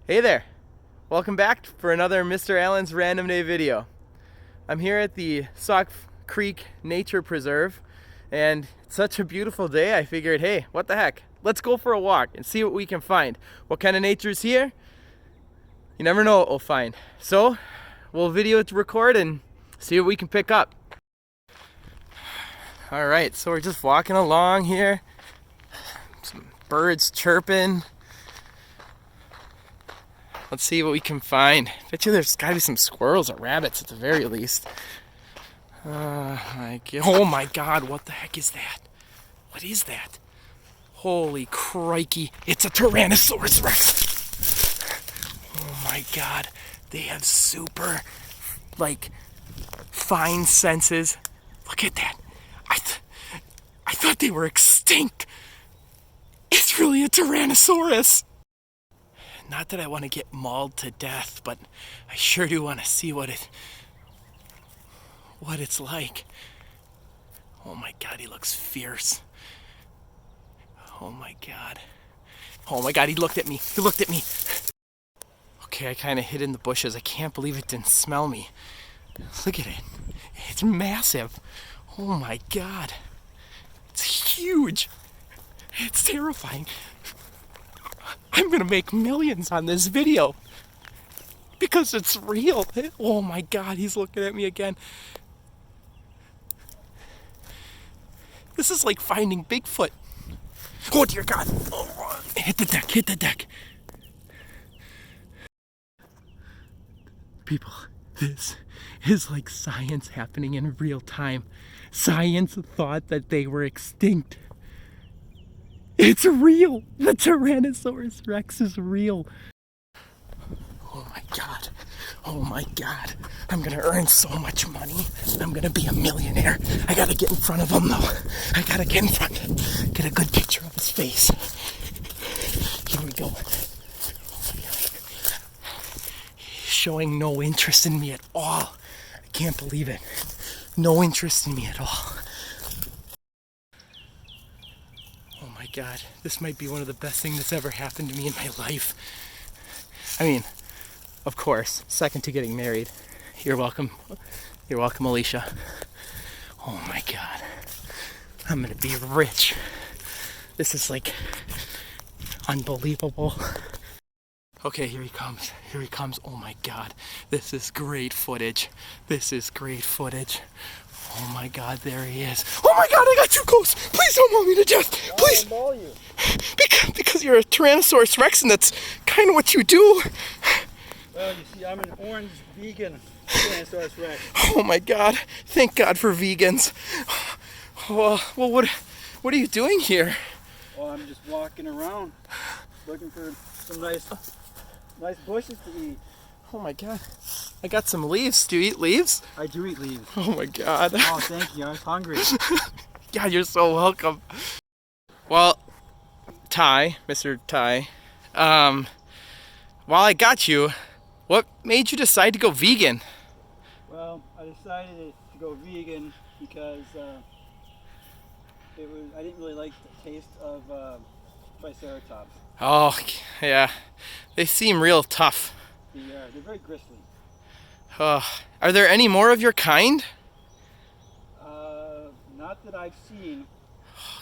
Hey there! Welcome back for another Mr. Allen's Random Day video. I'm here at the Sauk Creek Nature Preserve, and it's such a beautiful day I figured, hey, what the heck? Let's go for a walk and see what we can find. What kind of nature's here? You never know what we'll find. So, we'll video to record and see what we can pick up. Alright, so we're just walking along here. Some birds chirping. Let's see what we can find. Bet you there's gotta be some squirrels or rabbits at the very least. Oh my god, what the heck is that? What is that? Holy crikey, it's a Tyrannosaurus Rex! Oh my god, they have super, fine senses. Look at that. I thought they were extinct. It's really a Tyrannosaurus. Not that I want to get mauled to death, but I sure do want to see what it's like. Oh my god, he looks fierce. Oh my god. Oh my god, he looked at me. He looked at me. Okay, I kind of hid in the bushes. I can't believe it didn't smell me. Look at it. It's massive. Oh my god. It's huge. It's terrifying. I'm gonna make millions on this video because it's real. Oh my god, he's looking at me again. This is like finding Bigfoot. Oh dear god. Oh, hit the deck, hit the deck. People, this is like science happening in real time. Science thought that they were extinct. It's real! The Tyrannosaurus Rex is real. Oh my god. Oh my god. I'm gonna earn so much money. I'm gonna be a millionaire. I gotta get in front of him though. I gotta get in front. Get a good picture of his face. Here we go. He's showing no interest in me at all. I can't believe it. No interest in me at all. God, this might be one of the best things that's ever happened to me in my life. I mean, of course, second to getting married. You're welcome. You're welcome, Alicia. Oh my god. I'm gonna be rich. This is like unbelievable. Okay, here he comes. Here he comes. Oh my god. This is great footage. This is great footage. Oh my god, there he is. Oh my god, I got too close. Please don't maul me to death. Please. Why maul you? Because you're a Tyrannosaurus Rex and that's kind of what you do. Well, you see, I'm an orange vegan Tyrannosaurus Rex. Oh my god. Thank God for vegans. Well, what are you doing here? Well, I'm just walking around looking for some nice bushes to eat. Oh my god. I got some leaves. Do you eat leaves? I do eat leaves. Oh my god. Oh, thank you. I was hungry. God, you're so welcome. Well, Ty, Mr. Ty, while I got you, what made you decide to go vegan? Well, I decided to go vegan because I didn't really like the taste of Triceratops. Oh, yeah. They seem real tough. They're very gristly. Are there any more of your kind? Not that I've seen.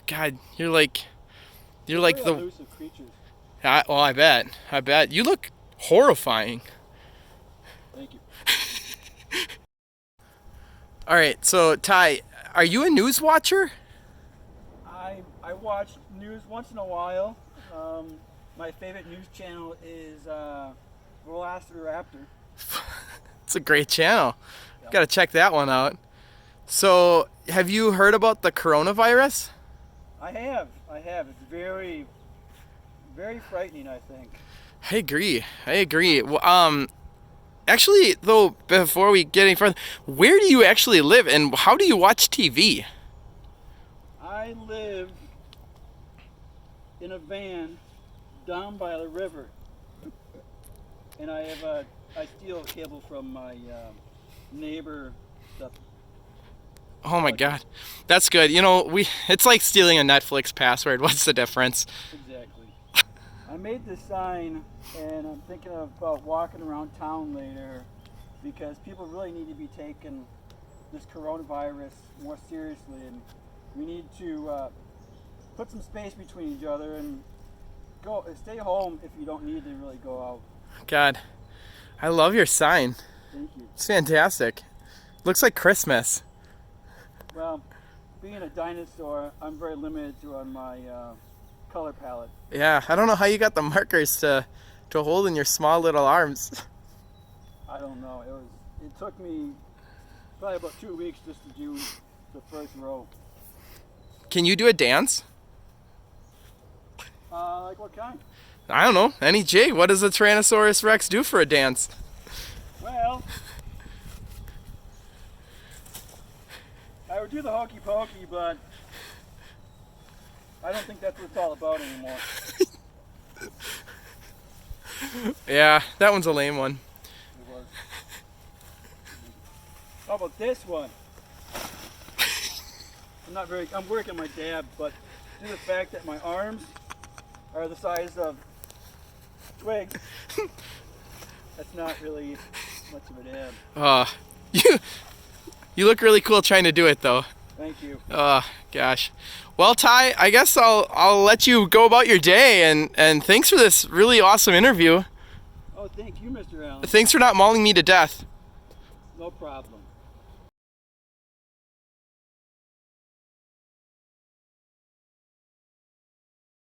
God, you're like the elusive creatures. well, I bet. You look horrifying. Thank you. All right, so Ty, are you a news watcher? I watch news once in a while. My favorite news channel is Velociraptor. It's a great channel. Got to check that one out. So, have you heard about the coronavirus? I have. It's very, very frightening, I think. I agree. Well, actually, though, before we get any further, where do you actually live and how do you watch TV? I live in a van down by the river, and I steal cable from my neighbor. Oh my god, that's good. You know, it's like stealing a Netflix password. What's the difference? Exactly. I made this sign, and I'm thinking about walking around town later because people really need to be taking this coronavirus more seriously, and we need to put some space between each other and stay home if you don't need to really go out. God, I love your sign. Thank you. It's fantastic. Looks like Christmas. Well, being a dinosaur, I'm very limited on my color palette. Yeah, I don't know how you got the markers to hold in your small little arms. I don't know. It took me probably about 2 weeks just to do the first row. Can you do a dance? Like what kind? I don't know. Any jig. What does a Tyrannosaurus Rex do for a dance? Well, I would do the hokey pokey, but I don't think that's what it's all about anymore. Yeah, that one's a lame one. It was. How about this one? I'm working my dab, but due to the fact that my arms are the size of twigs, that's not really much of a dab. You look really cool trying to do it though. Thank you. Gosh. Well, Ty, I guess I'll let you go about your day, and thanks for this really awesome interview. Oh, thank you, Mr. Allen. Thanks for not mauling me to death. No problem.